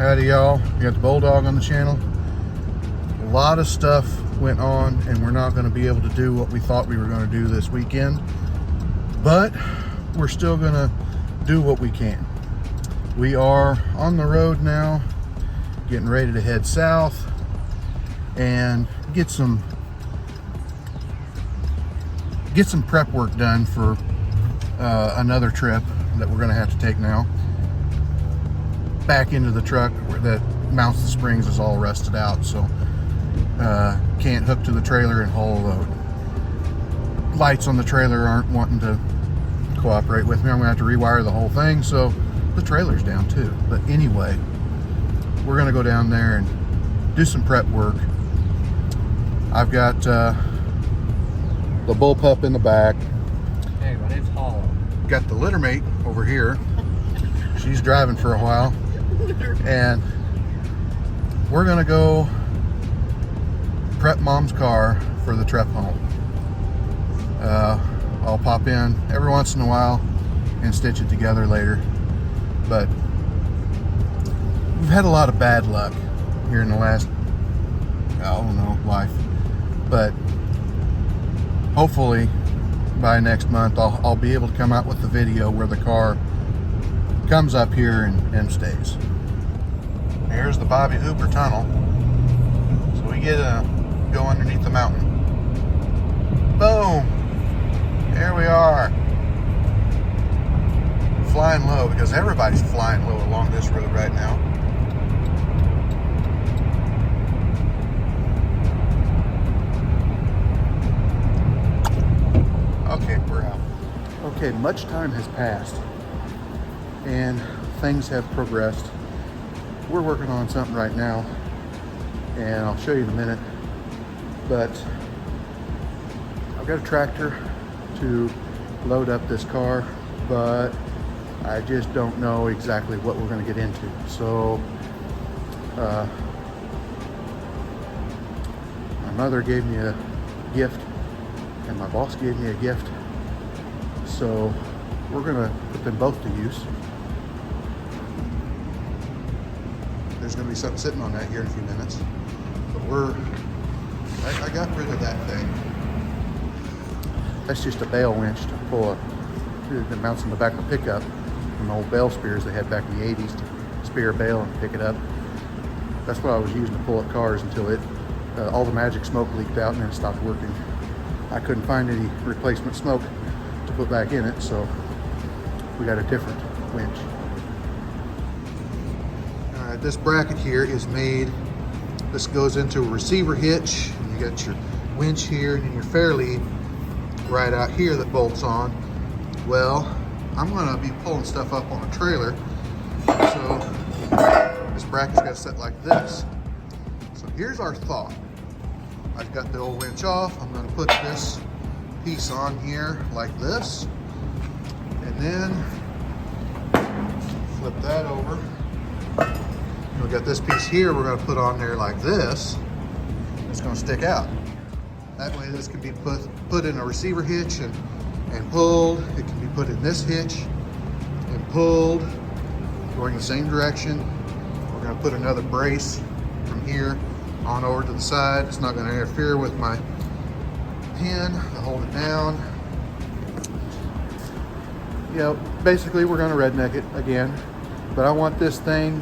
Howdy y'all, you got the Bulldog on the channel. A lot of stuff went on and we're not going to be able to do what we thought we were going to do this weekend, but we're still going to do what we can. We are on the road now, getting ready to head south and get some prep work done for another trip that we're going to have to take now. Back into the truck that mounts the springs is all rusted out, so can't hook to the trailer and haul a load. Lights on the trailer aren't wanting to cooperate with me. I'm gonna have to rewire the whole thing, so the trailer's down too. But anyway, we're gonna go down there and do some prep work. I've got the bullpup in the back. Hey, my name's Hollow. Got the littermate over here. She's driving for a while. And we're gonna go prep Mom's car for the trip home. I'll pop in every once in a while and stitch it together later. But we've had a lot of bad luck here in the last, I don't know, life. But hopefully by next month I'll be able to come out with the video where the car comes up here and stays. Here's the Bobby Hooper tunnel. So we get to go underneath the mountain. Boom! Here we are. Flying low because everybody's flying low along this road right now. Okay, we're out. Okay, much time has passed and things have progressed. We're working on something right now and I'll show you in a minute, but I've got a tractor to load up this car, but I just don't know exactly what we're going to get into. So my mother gave me a gift and my boss gave me a gift, so we're going to put them both to use. There's going to be something sitting on that here in a few minutes. But I got rid of that thing. That's just a bale winch to pull it mounts in the back of the pickup. From the old bale spears they had back in the 80s to spear a bale and pick it up. That's what I was using to pull up cars until all the magic smoke leaked out and then it stopped working. I couldn't find any replacement smoke to put back in it, so we got a different winch. This bracket here is made, this goes into a receiver hitch, and you got your winch here and then your fair lead right out here that bolts on. Well, I'm gonna be pulling stuff up on a trailer, so this bracket's got set like this. So here's our thought. I've got the old winch off, I'm gonna put this piece on here like this, and then flip that over. We've got this piece here we're going to put on there like this. It's going to stick out. That way this can be put in a receiver hitch and pulled. It can be put in this hitch and pulled, going the same direction. We're going to put another brace from here on over to the side. It's not going to interfere with my pin to hold it down. You know, basically we're going to redneck it again, but I want this thing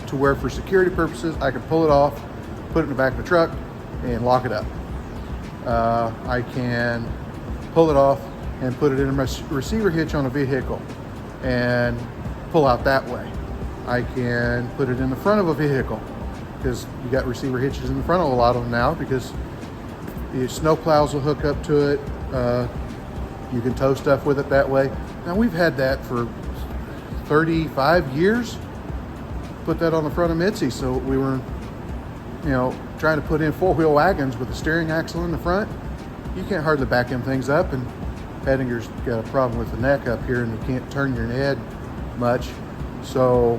to where for security purposes I can pull it off, put it in the back of the truck and lock it up. I can pull it off and put it in a receiver hitch on a vehicle and pull out that way. I can put it in the front of a vehicle because you got receiver hitches in the front of a lot of them now because the snow plows will hook up to it. You can tow stuff with it that way. Now we've had that for 35 years. Put that on the front of Mitzi, so we were, you know, trying to put in four-wheel wagons with a steering axle in the front. You can't hardly back them things up, and Hettinger's got a problem with the neck up here, and you can't turn your head much. So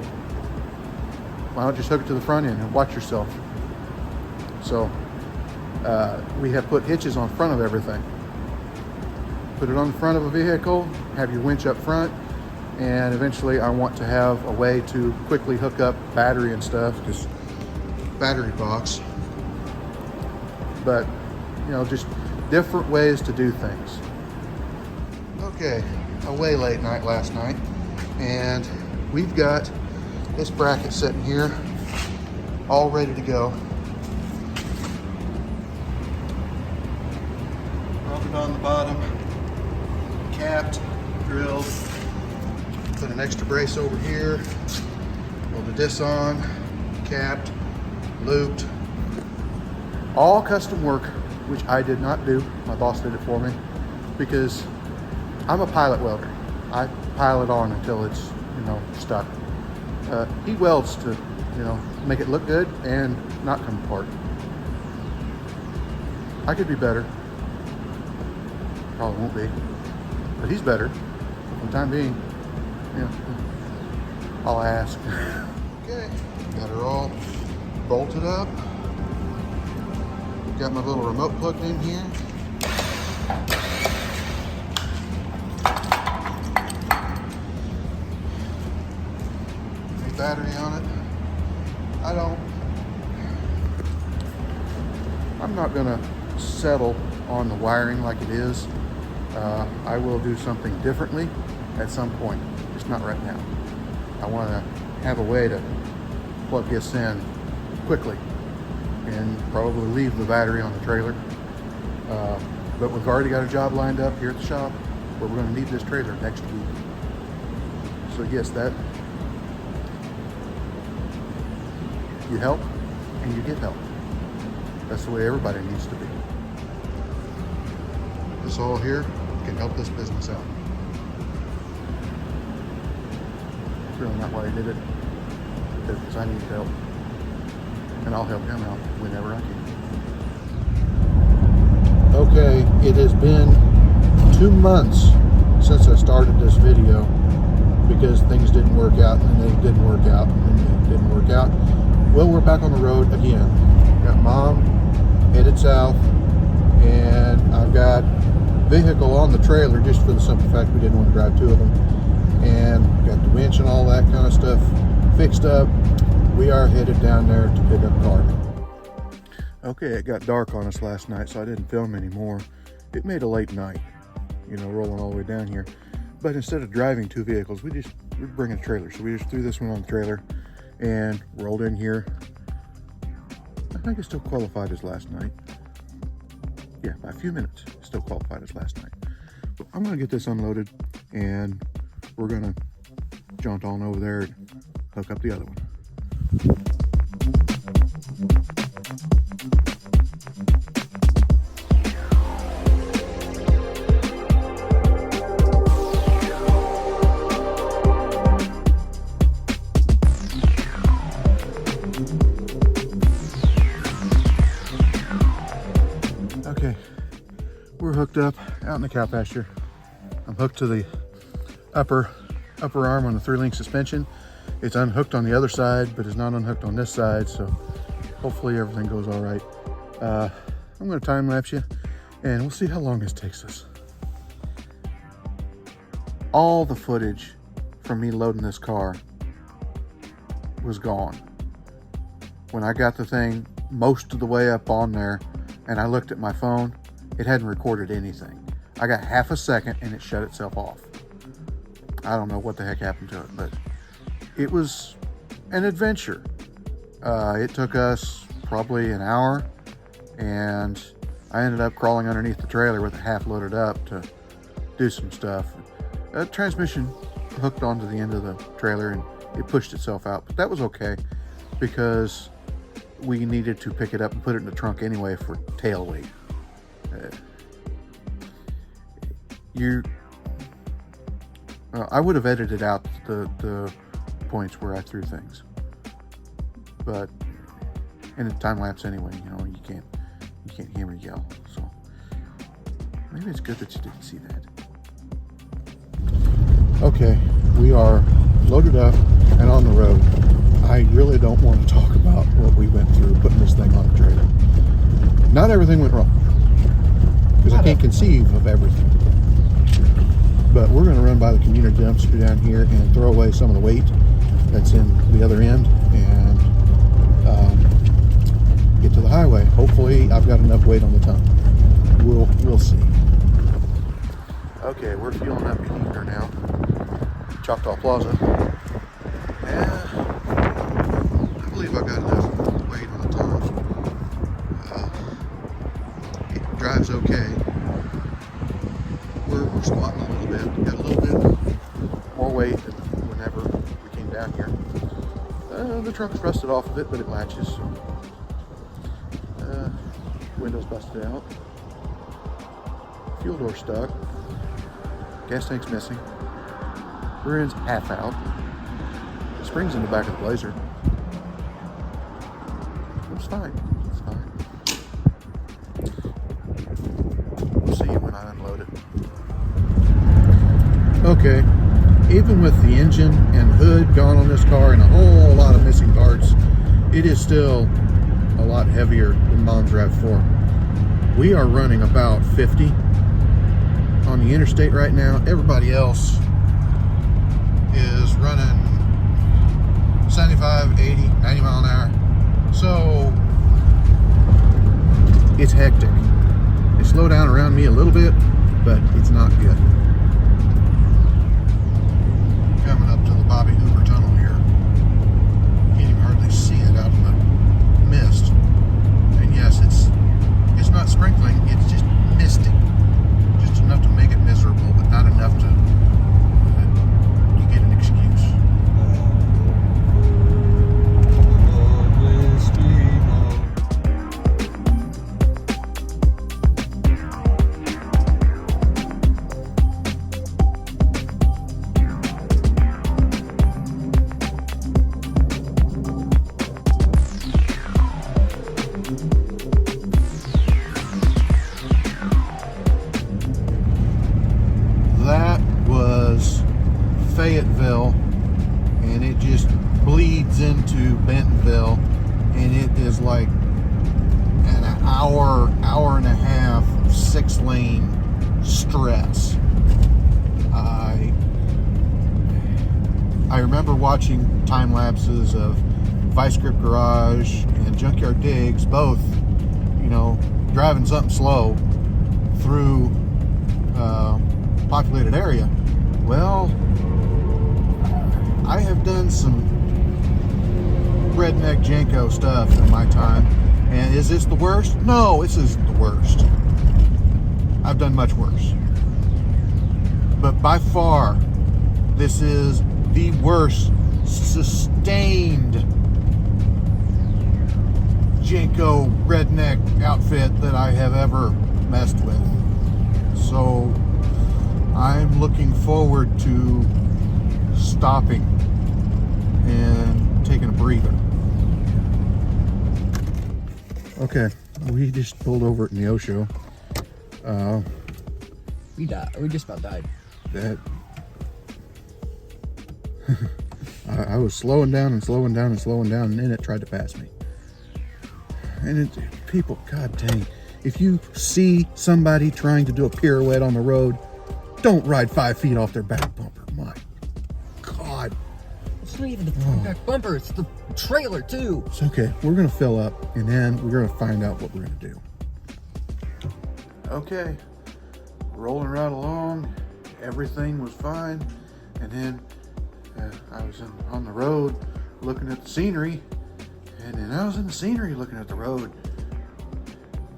why don't you just hook it to the front end and watch yourself? So we have put hitches on front of everything. Put it on the front of a vehicle, have your winch up front, and eventually I want to have a way to quickly hook up battery and stuff, because battery box. But you know, just different ways to do things. Okay, a way late night last night, and we've got this bracket sitting here all ready to go. Welded on the bottom, capped, drilled, put an extra brace over here, welded this on, capped, looped. All custom work, which I did not do. My boss did it for me, because I'm a pilot welder. I pile it on until it's, you know, stuck. He welds to, you know, make it look good and not come apart. I could be better. Probably won't be, but he's better. For the time being, yeah, I'll ask. Okay, got her all bolted up. Got my little remote plugged in here. The battery on it. I'm not gonna settle on the wiring like it is. I will do something differently at some point, just not right now. I want to have a way to plug this in quickly and probably leave the battery on the trailer. But we've already got a job lined up here at the shop where we're going to need this trailer next week. So yes, that you help and you get help. That's the way everybody needs to be. This all here can help this business out. It's really not why I did it, because I need help. And I'll help him out whenever I can. Okay, it has been 2 months since I started this video, because things didn't work out, and they didn't work out, and they didn't work out. Well, we're back on the road again. Got Mom headed south, and I've got vehicle on the trailer just for the simple fact we didn't want to drive two of them, and got the winch and all that kind of stuff fixed up. We are headed down there to pick up carbon. Okay, it got dark on us last night, so I didn't film anymore. It made a late night, you know, rolling all the way down here. But instead of driving two vehicles, we're bringing a trailer. So we just threw this one on the trailer and rolled in here. I think it still qualified as last night. Yeah, by a few minutes, still qualified as last night. But I'm gonna get this unloaded, and we're gonna jaunt on over there and hook up the other one. Okay, we're hooked up out in the cow pasture. I'm hooked to the upper arm on the 3-link suspension. It's unhooked on the other side, but it's not unhooked on this side, so hopefully everything goes all right. I'm going to time lapse you, and we'll see how long this takes us. All the footage from me loading this car was gone. When I got the thing most of the way up on there, and I looked at my phone, it hadn't recorded anything. I got half a second, and it shut itself off. I don't know what the heck happened to it, but it was an adventure. It took us probably an hour, and I ended up crawling underneath the trailer with it half loaded up to do some stuff. A transmission hooked onto the end of the trailer, and it pushed itself out, but that was okay because we needed to pick it up and put it in the trunk anyway for tail weight. I would have edited out the points where I threw things, but in a time lapse anyway, you know, you can't hear me yell. So maybe it's good that you didn't see that. Okay, we are loaded up and on the road. I really don't want to talk about what we went through putting this thing on the trailer. Not everything went wrong, because I can't conceive of everything. But we're going to run by the community dumpster down here and throw away some of the weight that's in the other end and get to the highway. Hopefully I've got enough weight on the tongue. We'll see. Okay, we're fueling up a heater now. Choctaw Plaza. Yeah, I believe I've got enough weight on the tongue. It drives okay. We're squatting a little bit. Got a little bit more weight than whenever we came down here. The trunk's rusted off of it, but it latches. Windows busted out. Fuel door stuck. Gas tank's missing. Rear end's half out. The spring's in the back of the Blazer. It's fine. It's fine. We'll see when I unload it. Okay. Even with the engine and hood gone on this car and a whole lot of missing parts, it is still a lot heavier than Mom's RAV4. We are running about 50 on the interstate right now. Everybody else is running 75, 80, 90 mile an hour. So it's hectic. They slow down around me a little bit, but it's not good. Coming up to the Bobby Hoover Tunnel here. Can't even hardly see it out in the mist. And yes, it's not sprinkling, it's just misty. Just enough to make it miserable, but not enough to you get an excuse. Fayetteville, and it just bleeds into Bentonville, and it is like an hour and a half 6-lane stress. I remember watching time lapses of Vice Grip Garage and Junkyard Digs, both, you know, driving something slow through populated area. Well, I have done some redneck Janko stuff in my time, and is this the worst? No, this isn't the worst. I've done much worse. But by far, this is the worst sustained Janko redneck outfit that I have ever messed with. So I'm looking forward to stopping and taking a breather. Okay, we just pulled over at Neosho. We died. We just about died. That I was slowing down and slowing down and slowing down, and then it tried to pass me. And people, god dang, if you see somebody trying to do a pirouette on the road, don't ride 5 feet off their back bumper. My God. It's not even the front back bumper, it's the trailer too. It's okay. We're going to fill up, and then we're going to find out what we're going to do. Okay. Rolling right along. Everything was fine. And then I was on the road looking at the scenery. And then I was in the scenery looking at the road.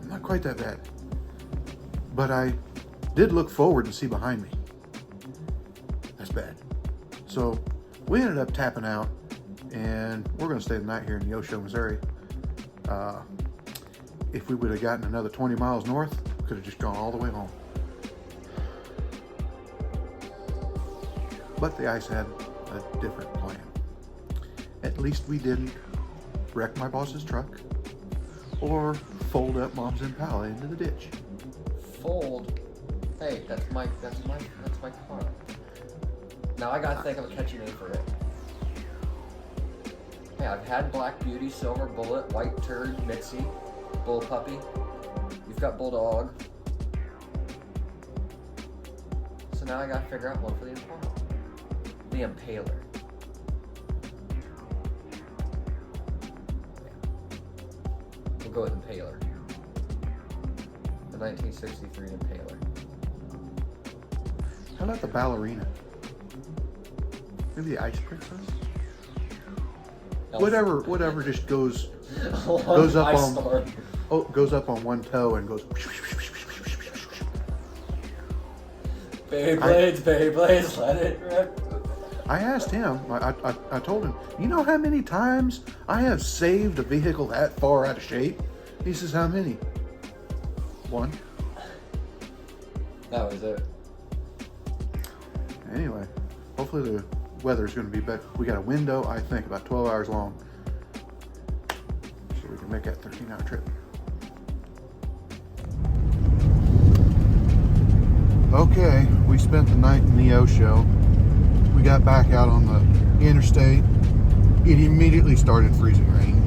Not quite that bad. But I did look forward and see behind me. That's bad. So we ended up tapping out, and we're going to stay the night here in Neosho, Missouri. If we would have gotten another 20 miles north, we could have just gone all the way home. But the ice had a different plan. At least we didn't wreck my boss's truck or fold up Mom's Impala into the ditch. Fold? Hey, that's my car. Now I gotta think of a catchy name for it. Hey, I've had Black Beauty, Silver Bullet, White Turd, Mitzi, Bull Puppy. You've got Bulldog. So now I gotta figure out one for the Impala. The Impaler. We'll go with Impaler. The 1963 Impaler. How about the ballerina? Maybe the ice princess? Whatever just goes up on storm. goes up on one toe and goes. Beyblades, let it rip. I asked him. I told him. You know how many times I have saved a vehicle that far out of shape? He says, how many? One. That was it. Anyway, hopefully the weather's going to be better. We got a window, I think, about 12 hours long, so we can make that 13-hour trip. Okay, we spent the night in the O show. We got back out on the interstate. It immediately started freezing rain.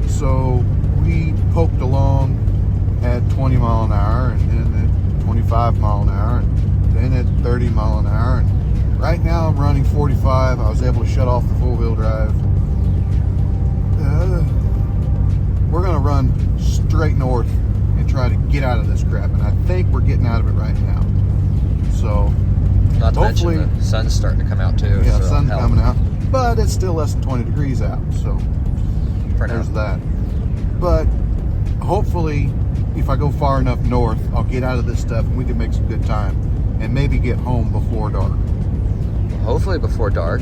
So we poked along at 20 mile an hour, and then at 25 mile an hour, and then at 30 mile an hour. And right now I'm running 45. I was able to shut off the four-wheel drive. We're gonna run straight north and try to get out of this crap, and I think we're getting out of it right now. So Not to hopefully, mention the sun's starting to come out too. yeah, so sun's help. coming out, but it's still less than 20 degrees out, so For now. there's that. But hopefully, if I go far enough north, I'll get out of this stuff and we can make some good time and maybe get home before dark. Hopefully before dark.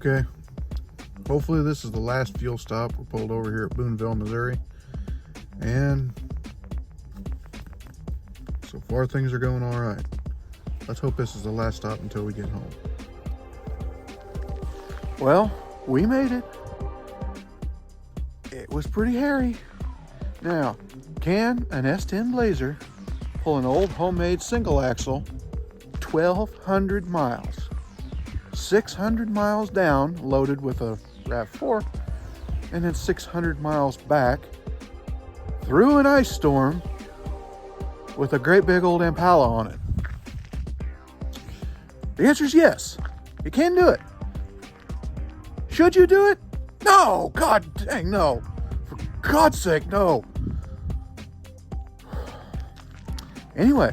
Okay, hopefully this is the last fuel stop. We're pulled over here at Boonville, Missouri, and so far things are going all right. Let's hope this is the last stop until we get home. Well, we made it. It was pretty hairy. Now, can an S10 Blazer pull an old homemade single axle 1,200 miles? 600 miles down, loaded with a RAV4, and then 600 miles back through an ice storm with a great big old Impala on it? The answer is yes. You can do it. Should you do it? No! God dang, no. For God's sake, no. Anyway,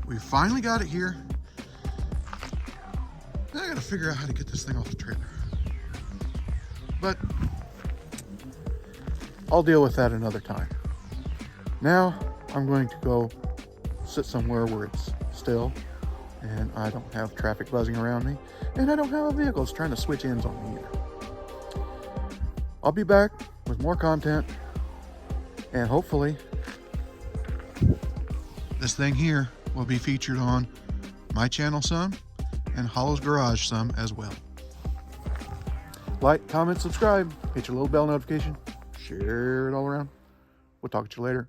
we finally got it here. Now I gotta figure out how to get this thing off the trailer. But I'll deal with that another time. Now I'm going to go sit somewhere where it's still and I don't have traffic buzzing around me, and I don't have a vehicle that's trying to switch ends on me either. I'll be back with more content, and hopefully this thing here will be featured on my channel some and Hollow's Garage some as well. Like, comment, subscribe, hit your little bell notification, share it all around. We'll talk to you later.